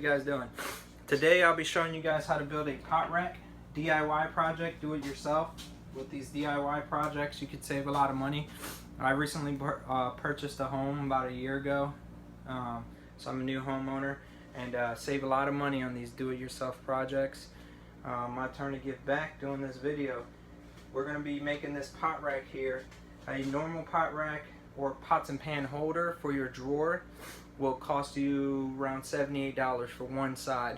guys doing? Today I'll be showing you guys how to build a pot rack DIY project, do it yourself. With these DIY projects you could save a lot of money. I recently purchased a home about a year ago, so I'm a new homeowner, and save a lot of money on these do-it-yourself projects. My turn to give back doing this video. We're going to be making this pot rack here. A normal pot rack or pots and pan holder for your drawer will cost you around $78 for one side.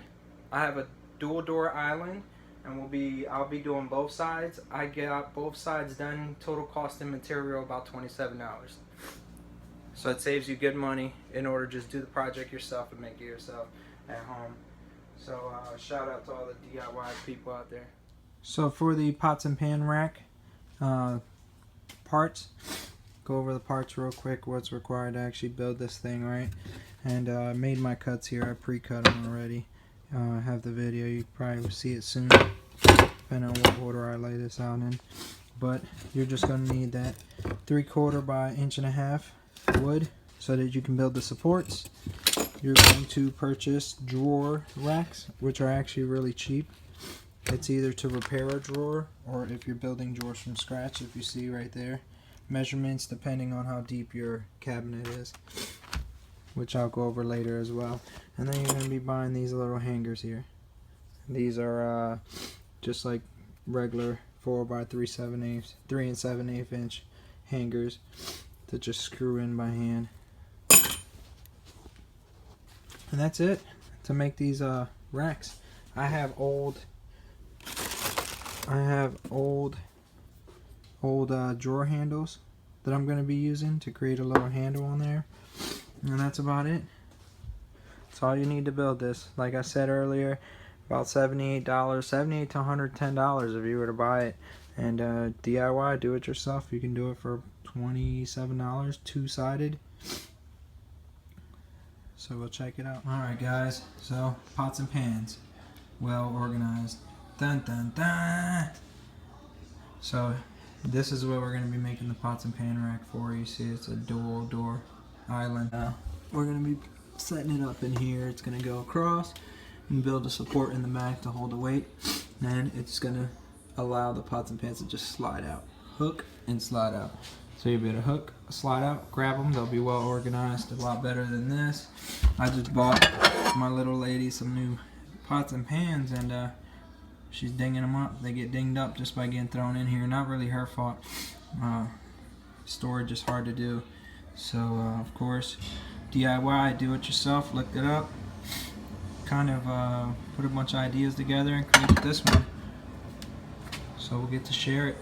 I have a dual door island, and I'll be doing both sides. I got both sides done. Total cost and material about $27. So it saves you good money in order to just do the project yourself and make it yourself at home. So shout out to all the DIY people out there. So for the pots and pan rack parts, go over the parts real quick, what's required to actually build this thing, right? And I made my cuts here. I pre-cut them already. I have the video. You probably will see it soon, depending on what order I lay this out in. But you're just going to need that 3/4 by 1.5 inch wood so that you can build the supports. You're going to purchase drawer racks, which are actually really cheap. It's either to repair a drawer or if you're building drawers from scratch, if you see right there. Measurements depending on how deep your cabinet is, which I'll go over later as well. And then you're going to be buying these little hangers here. These are just like regular 4 by 3 7/8 inch hangers to just screw in by hand. And that's it to make these racks. I have old drawer handles that I'm going to be using to create a little handle on there, and that's about it. That's all you need to build this. Like I said earlier, about $78 to $110 if you were to buy it. And DIY, do it yourself, you can do it for $27 two-sided. So we'll check it out. Alright guys, so pots and pans, well organized. Dun dun dun. So this is what we're going to be making the pots and pan rack for. You see it's a dual door island. We're going to be setting it up in here. It's going to go across and build a support in the back to hold the weight. And it's going to allow the pots and pans to just slide out. Hook and slide out. So you'll be able to hook, slide out, grab them. They'll be well organized, a lot better than this. I just bought my little lady some new pots and pans, and she's dinging them up. They get dinged up just by getting thrown in here. Not really her fault. Storage is hard to do. So, of course, DIY, do it yourself. Looked it up. Kind of put a bunch of ideas together and created this one. So we'll get to share it.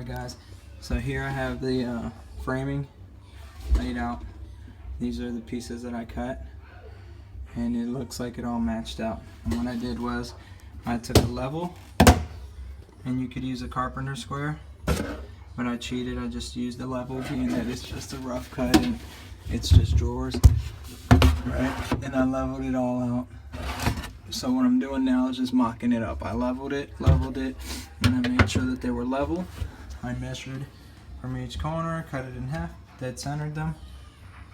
Guys, so here I have the framing laid out. These are the pieces that I cut, and it looks like it all matched out. And what I did was I took a level, and you could use a carpenter square, but I cheated. I just used a level, being that it's just a rough cut and it's just drawers, right? And I leveled it all out. So what I'm doing now is just mocking it up. I leveled it, and I made sure that they were level. I measured from each corner, cut it in half, dead centered them,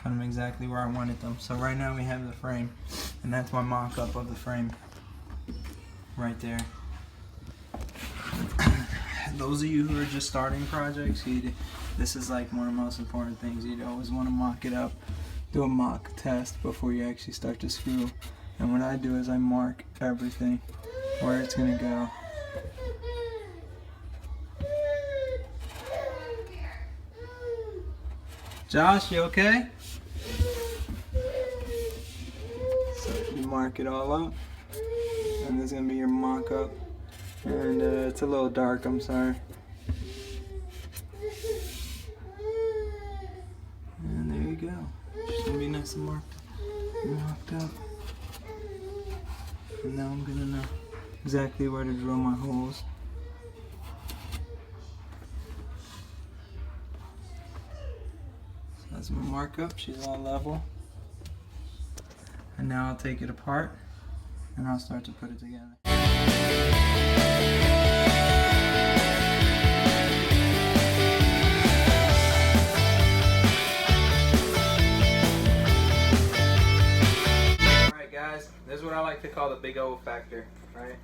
cut them exactly where I wanted them. So right now we have the frame, and that's my mock-up of the frame right there. Those of you who are just starting projects, this is like one of the most important things. You'd always want to mock it up, do a mock test before you actually start to screw. And what I do is I mark everything, where it's going to go. Josh, you okay? So you mark it all up, and this is gonna be your mock-up. And it's a little dark, I'm sorry. And there you go. It's gonna be nice and marked up. And now I'm gonna know exactly where to drill my holes. So that's my markup. She's all level. And now I'll take it apart and I'll start to put it together. Alright guys, this is what I like to call the big O factor, right?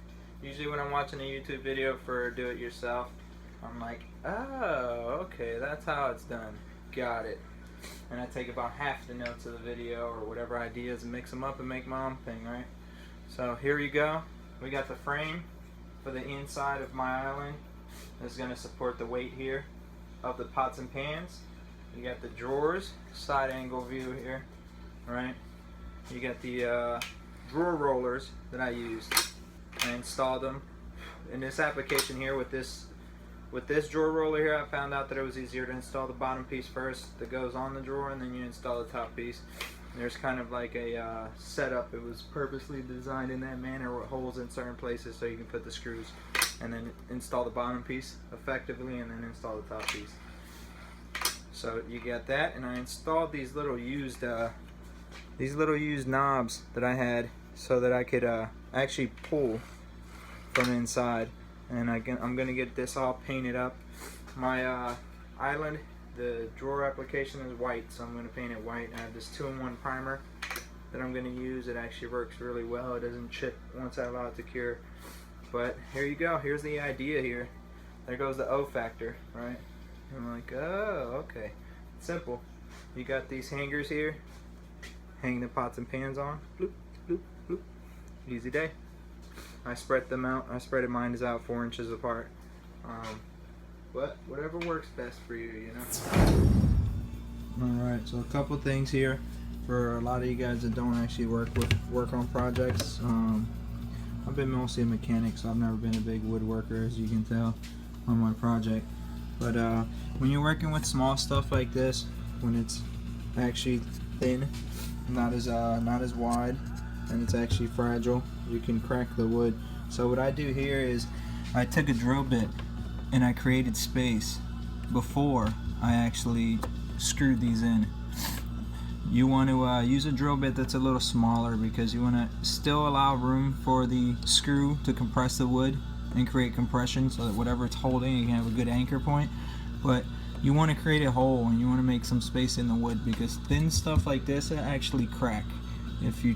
Usually when I'm watching a YouTube video for do it yourself, I'm like, oh, okay, that's how it's done. Got it. And I take about half the notes of the video or whatever ideas and mix them up and make my own thing, right? So here you go. We got the frame for the inside of my island. This is going to support the weight here of the pots and pans. You got the drawers, side angle view here, right? You got the drawer rollers that I used. I installed them in this application here with this drawer roller here. I found out that it was easier to install the bottom piece first that goes on the drawer, and then you install the top piece. There's kind of like a setup. It was purposely designed in that manner with holes in certain places so you can put the screws and then install the bottom piece effectively and then install the top piece. So you got that, and I installed these little used knobs that I had so that I could actually pull from inside. And I'm gonna get this all painted up. My island, the drawer application is white, so I'm gonna paint it white. I have this 2-in-1 primer that I'm gonna use. It actually works really well. It doesn't chip once I allow it to cure. But here you go. Here's the idea here. There goes the O factor, right? I'm like, oh, okay. Simple. You got these hangers here. Hang the pots and pans on. Bloop, bloop, bloop. Easy day. I spread them out. I spreaded mine out 4 inches apart. But whatever works best for you, you know. Alright, so a couple things here for a lot of you guys that don't actually work on projects. I've been mostly a mechanic, so I've never been a big woodworker, as you can tell on my project. But when you're working with small stuff like this, when it's actually thin, not as wide, and it's actually fragile, you can crack the wood. So what I do here is I took a drill bit and I created space before I actually screwed these in. You want to use a drill bit that's a little smaller because you want to still allow room for the screw to compress the wood and create compression so that whatever it's holding, you can have a good anchor point. But you want to create a hole and you want to make some space in the wood, because thin stuff like this, it actually crack if you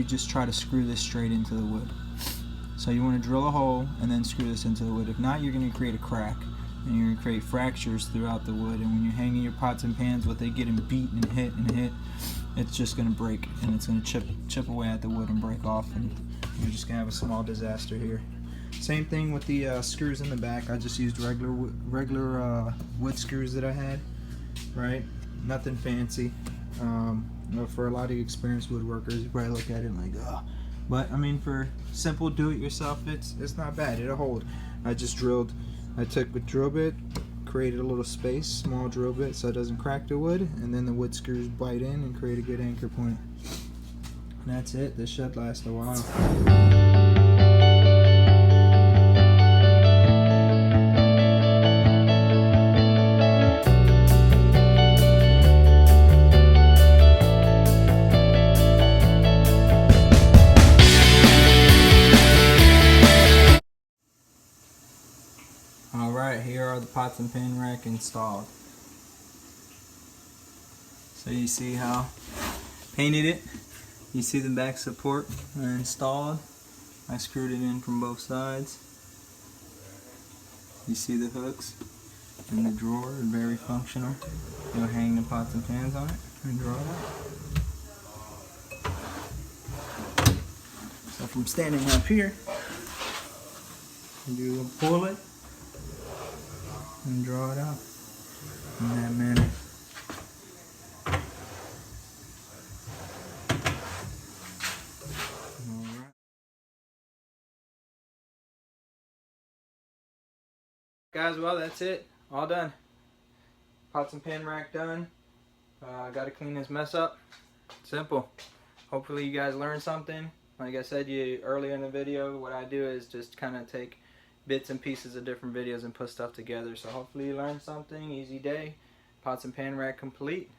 just try to screw this straight into the wood. So you want to drill a hole and then screw this into the wood. If not, you're going to create a crack and you're going to create fractures throughout the wood. And when you're hanging your pots and pans, with it getting beat and hit, it's just going to break, and it's going to chip away at the wood and break off, and you're just going to have a small disaster here. Same thing with the screws in the back. I just used regular wood screws that I had, right? Nothing fancy. For a lot of experienced woodworkers, you probably look at it like, oh. But I mean, for simple do-it-yourself, it's not bad. It'll hold. I took a drill bit, created a little space, small drill bit, so it doesn't crack the wood, and then the wood screws bite in and create a good anchor point. And that's it. This should last a while. Alright, here are the pots and pan rack installed. So you see how painted it. You see the back support installed. I screwed it in from both sides. You see the hooks in the drawer are very functional. You'll hang the pots and pans on it and draw it out. So from standing up here, you pull it and draw it out in that manner. guys, well, that's it. All done. Pots and pan rack done. Gotta clean this mess up. Simple. Hopefully you guys learned something. Like I said earlier in the video, what I do is just kind of take bits and pieces of different videos and put stuff together. So hopefully you learned something. Easy day. Pots and pan rack complete.